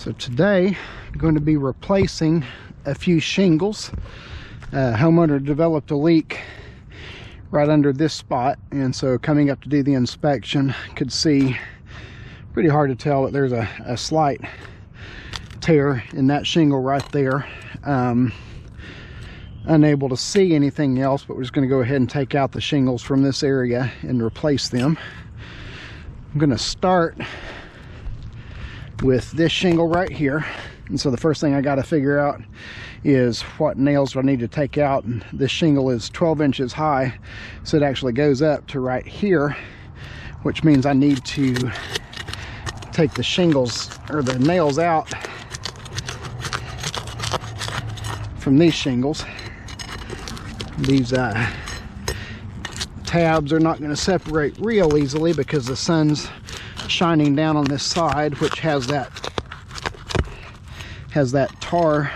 So today I'm going to be replacing a few shingles. Homeowner developed a leak right under this spot, and so coming up to do the inspection, could see, pretty hard to tell, but there's a slight tear in that shingle right there. Unable to see anything else, but we're just going to go ahead and take out the shingles from this area and replace them. I'm going to start with this shingle right here, and so the first thing I got to figure out is what nails do I need to take out. And this shingle is 12 inches high, so it actually goes up to right here, which means I need to take the shingles or the nails out from these shingles. These tabs are not going to separate real easily because the sun's shining down on this side, which has that tar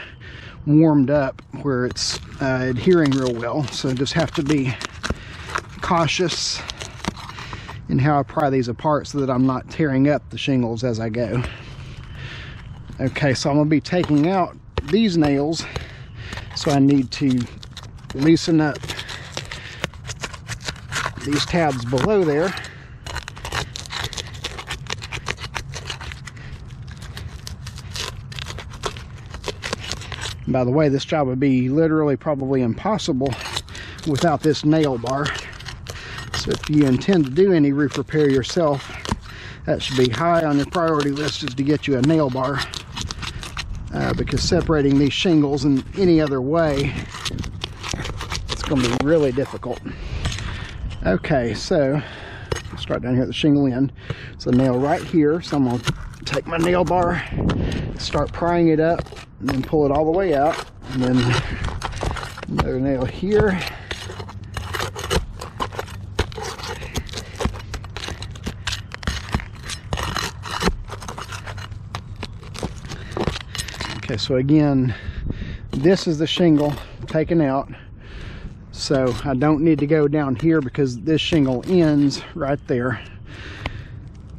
warmed up where it's adhering real well. So just have to be cautious in how I pry these apart so that I'm not tearing up the shingles as I go. Okay, so I'm going to be taking out these nails, so I need to loosen up these tabs below there. By the way, this job would be literally probably impossible without this nail bar. So if you intend to do any roof repair yourself, that should be high on your priority list, is to get you a nail bar, because separating these shingles in any other way, it's going to be really difficult. Okay, so start down here at the shingle end. It's a nail right here, so I'm going to take my nail bar, start prying it up, and then pull it all the way out, and then another nail here. Okay, so again, this is the shingle taken out, so I don't need to go down here because this shingle ends right there.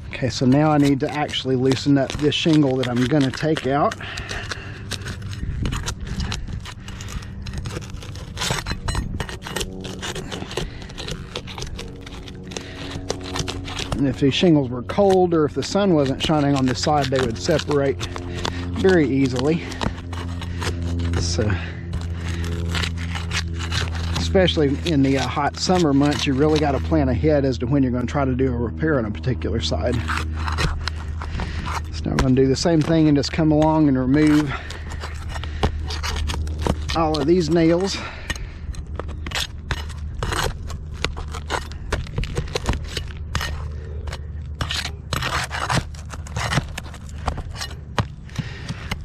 Okay, so now I need to actually loosen up this shingle that I'm going to take out. And if these shingles were cold, or if the sun wasn't shining on this side, they would separate very easily. So, especially in the hot summer months, you really got to plan ahead as to when you're going to try to do a repair on a particular side. So now I'm going to do the same thing and just come along and remove all of these nails.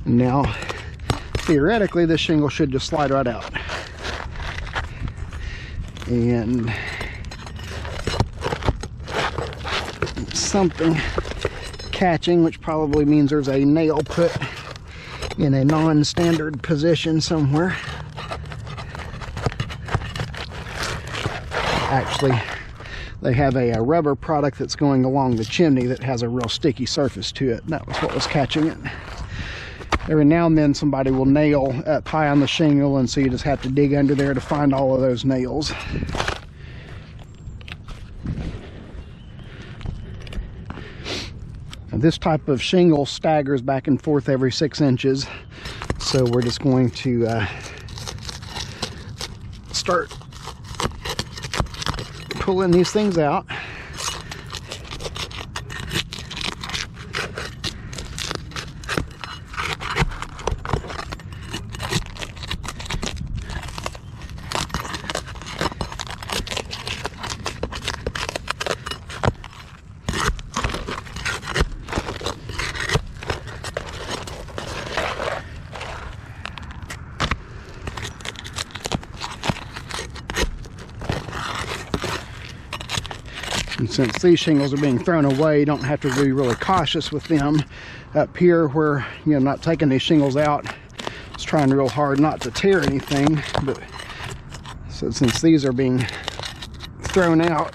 Now, theoretically, this shingle should just slide right out. And something catching, which probably means there's a nail put in a non-standard position somewhere. Actually, they have a rubber product that's going along the chimney that has a real sticky surface to it. That was what was catching it. Every now and then somebody will nail up high on the shingle, and so you just have to dig under there to find all of those nails. Now, this type of shingle staggers back and forth every 6 inches, so we're just going to start pulling these things out. And since these shingles are being thrown away, you don't have to be really cautious with them. Up here where, you know, not taking these shingles out, it's trying real hard not to tear anything. But so since these are being thrown out,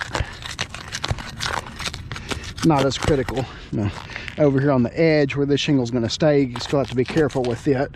not as critical. No. over here on the edge where this shingle's going to stay. You still have to be careful with it.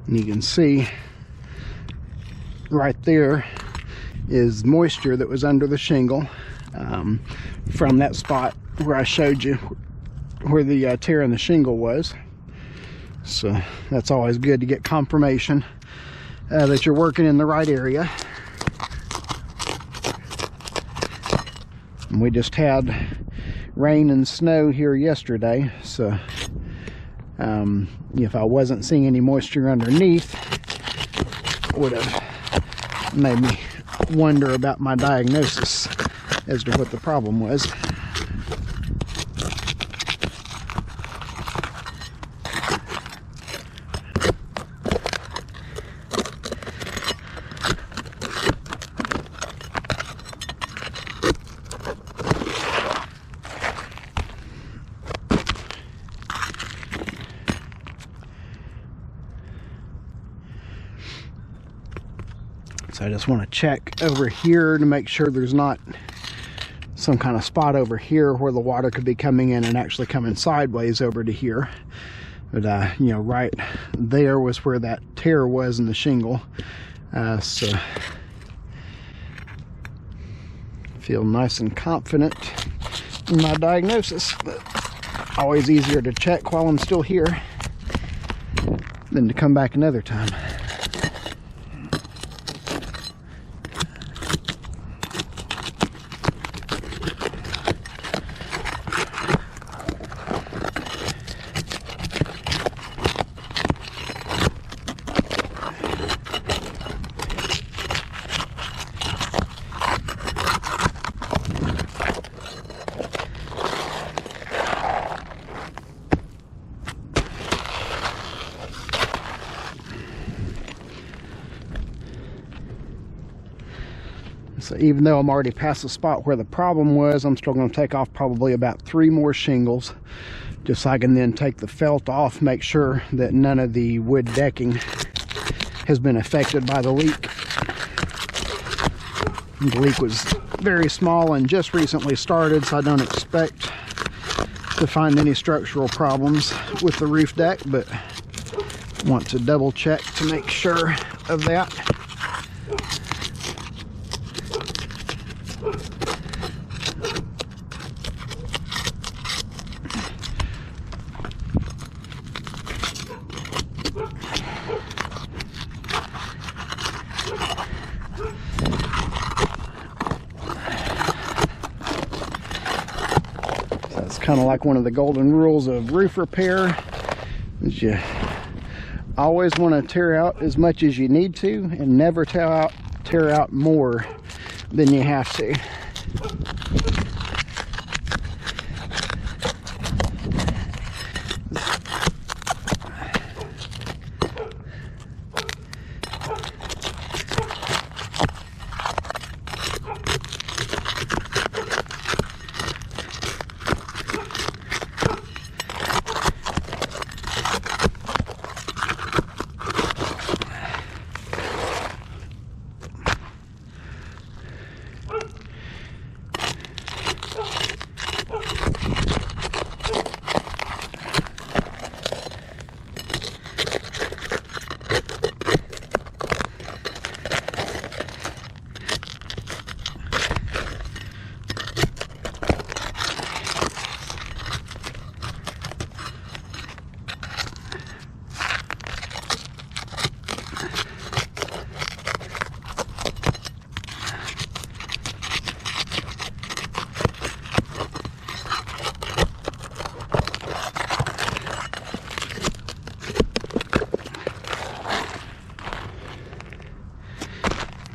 And you can see right there is moisture that was under the shingle from that spot where I showed you where the tear in the shingle was. So that's always good to get confirmation that you're working in the right area. And we just had rain and snow here yesterday, so if I wasn't seeing any moisture underneath, it would have made me wonder about my diagnosis as to what the problem was. So I just want to check over here to make sure there's not some kind of spot over here where the water could be coming in and actually coming sideways over to here. But you know, right there was where that tear was in the shingle. So feel nice and confident in my diagnosis, but always easier to check while I'm still here than to come back another time. So even though I'm already past the spot where the problem was, I'm still going to take off probably about 3 more shingles, just so I can then take the felt off, make sure that none of the wood decking has been affected by the leak. The leak was very small and just recently started, so I don't expect to find any structural problems with the roof deck, but want to double check to make sure of that. Kind of like one of the golden rules of roof repair is you always want to tear out as much as you need to and never tear out more than you have to.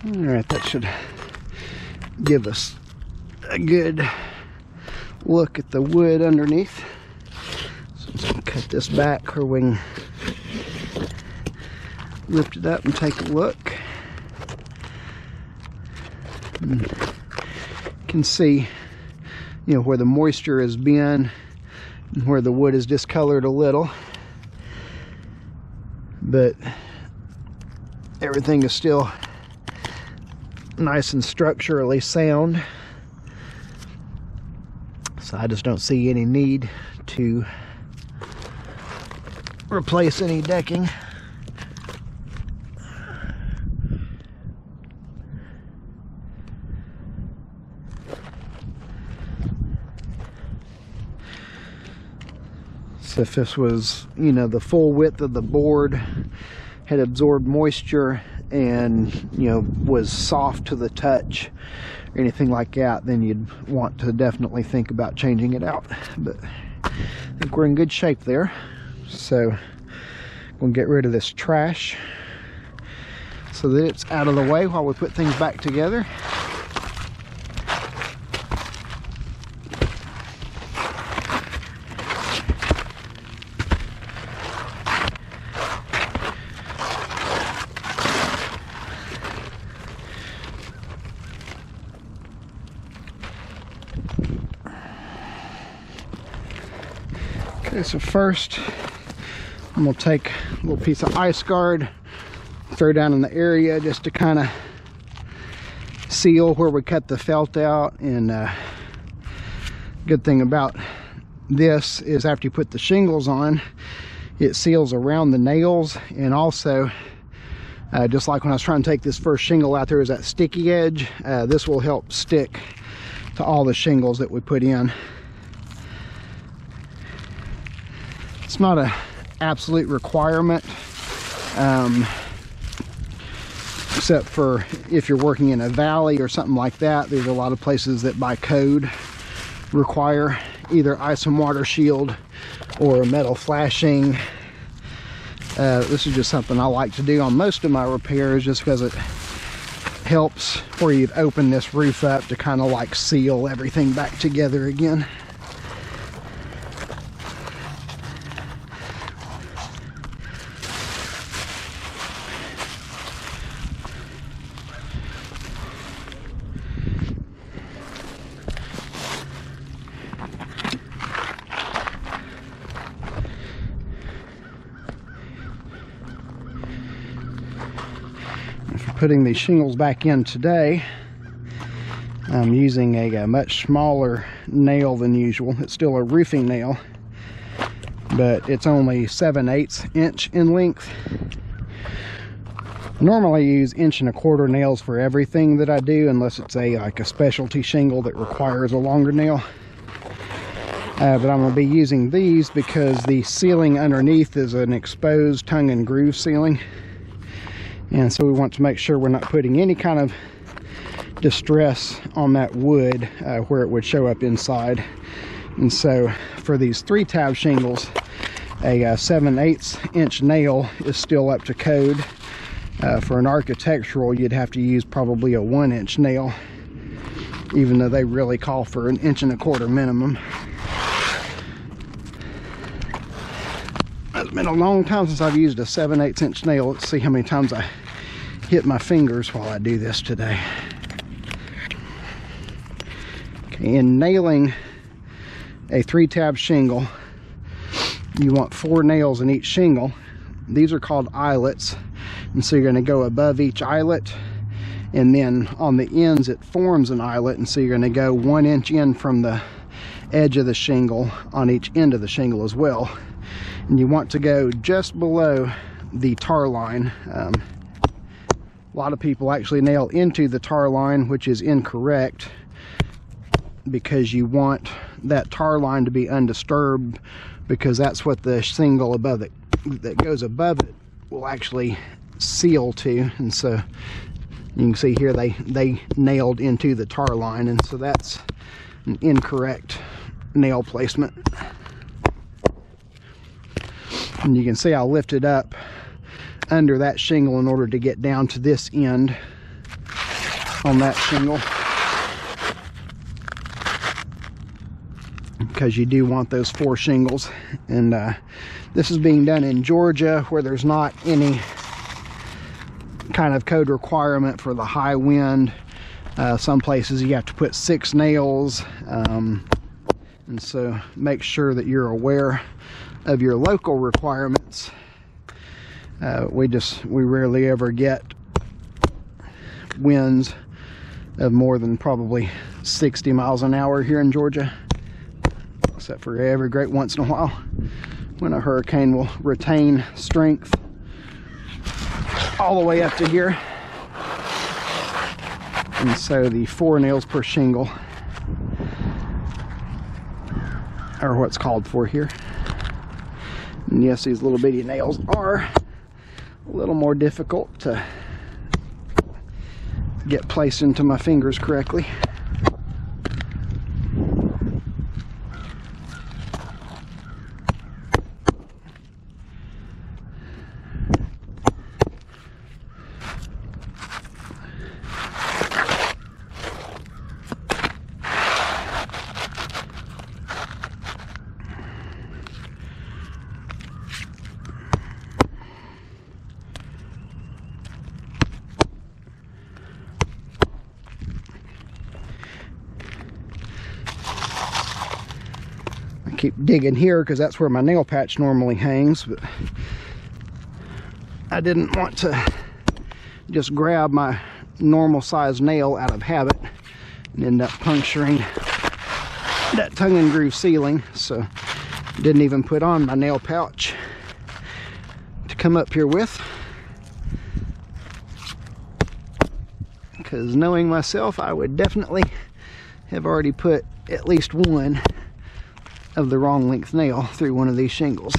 Alright, that should give us a good look at the wood underneath. So I'm just going to cut this back where we can lift it up and take a look. And you can see, you know, where the moisture has been and where the wood is discolored a little, but everything is still nice and structurally sound. So I just don't see any need to replace any decking. So if this was, you know, the full width of the board, had absorbed moisture and, you know, was soft to the touch or anything like that, then you'd want to definitely think about changing it out. But I think we're in good shape there. So we'll get rid of this trash so that it's out of the way while we put things back together. Okay, so first I'm going to take a little piece of ice guard, throw down in the area just to kind of seal where we cut the felt out. And good thing about this is after you put the shingles on, it seals around the nails, and also just like when I was trying to take this first shingle out, there was that sticky edge. This will help stick to all the shingles that we put in. It's not an absolute requirement, except for if you're working in a valley or something like that. There's a lot of places that by code require either ice and water shield or metal flashing. This is just something I like to do on most of my repairs, just because it helps where you'd open this roof up to kind of like seal everything back together again. Putting these shingles back in today, I'm using a much smaller nail than usual. It's still a roofing nail, but it's only 7/8 inch in length. Normally I use 1¼ inch nails for everything that I do, unless it's like a specialty shingle that requires a longer nail. But I'm going to be using these because the ceiling underneath is an exposed tongue and groove ceiling. And so we want to make sure we're not putting any kind of distress on that wood where it would show up inside. And so for these 3-tab shingles, a 7/8 inch nail is still up to code. For an architectural, you'd have to use probably a 1-inch nail, even though they really call for an 1¼ inch minimum. It's been a long time since I've used a 7/8 inch nail. Let's see how many times I hit my fingers while I do this today. Okay, in nailing a 3-tab shingle, you want 4 nails in each shingle. These are called eyelets, and so you're going to go above each eyelet, and then on the ends it forms an eyelet, and so you're going to go 1 inch in from the edge of the shingle on each end of the shingle as well. And you want to go just below the tar line. A lot of people actually nail into the tar line, which is incorrect, because you want that tar line to be undisturbed, because that's what the shingle above it that goes above it will actually seal to. And so you can see here they nailed into the tar line, and so that's an incorrect nail placement. And you can see I'll lift it up under that shingle in order to get down to this end. on that shingle, because you do want those 4 shingles. And this is being done in Georgia, where there's not any kind of code requirement for the high wind. Some places you have to put 6 nails, and so make sure that you're aware of your local requirements. We rarely ever get winds of more than probably 60 miles an hour here in Georgia, except for every great once in a while when a hurricane will retain strength all the way up to here. And so the 4 nails per shingle are what's called for here. And yes, these little bitty nails are a little more difficult to get placed into my fingers correctly. Keep digging here because that's where my nail patch normally hangs, but I didn't want to just grab my normal size nail out of habit and end up puncturing that tongue and groove ceiling, so didn't even put on my nail pouch to come up here with, because knowing myself, I would definitely have already put at least one of the wrong length nail through one of these shingles.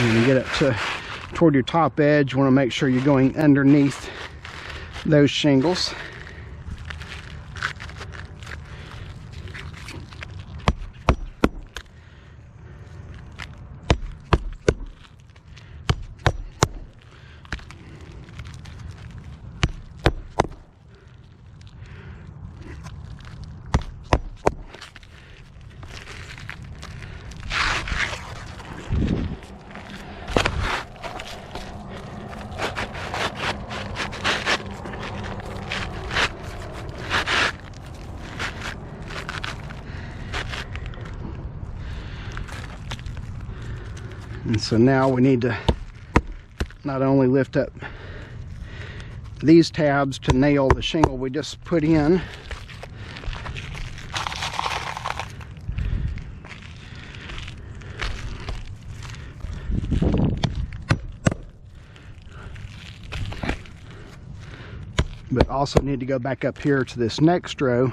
When you get up toward your top edge, you want to make sure you're going underneath those shingles. And so now we need to not only lift up these tabs to nail the shingle we just put in, but also need to go back up here to this next row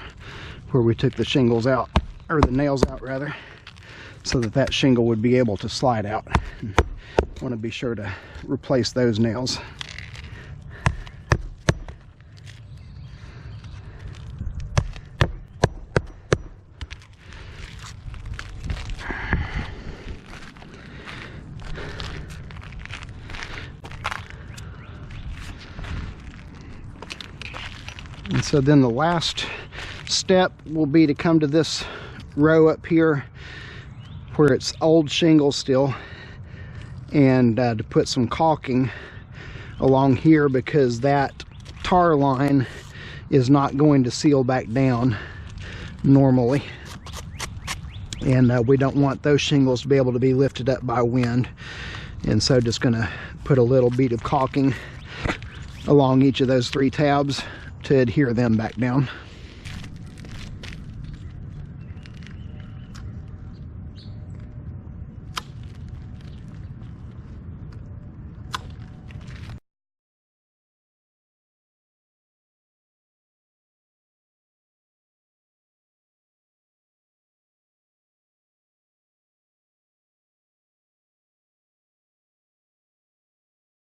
where we took the shingles out, or the nails out rather, so that that shingle would be able to slide out. Want to be sure to replace those nails. And so then the last step will be to come to this row up here where it's old shingles still, and to put some caulking along here, because that tar line is not going to seal back down normally, and we don't want those shingles to be able to be lifted up by wind. And so just going to put a little bead of caulking along each of those 3 tabs to adhere them back down.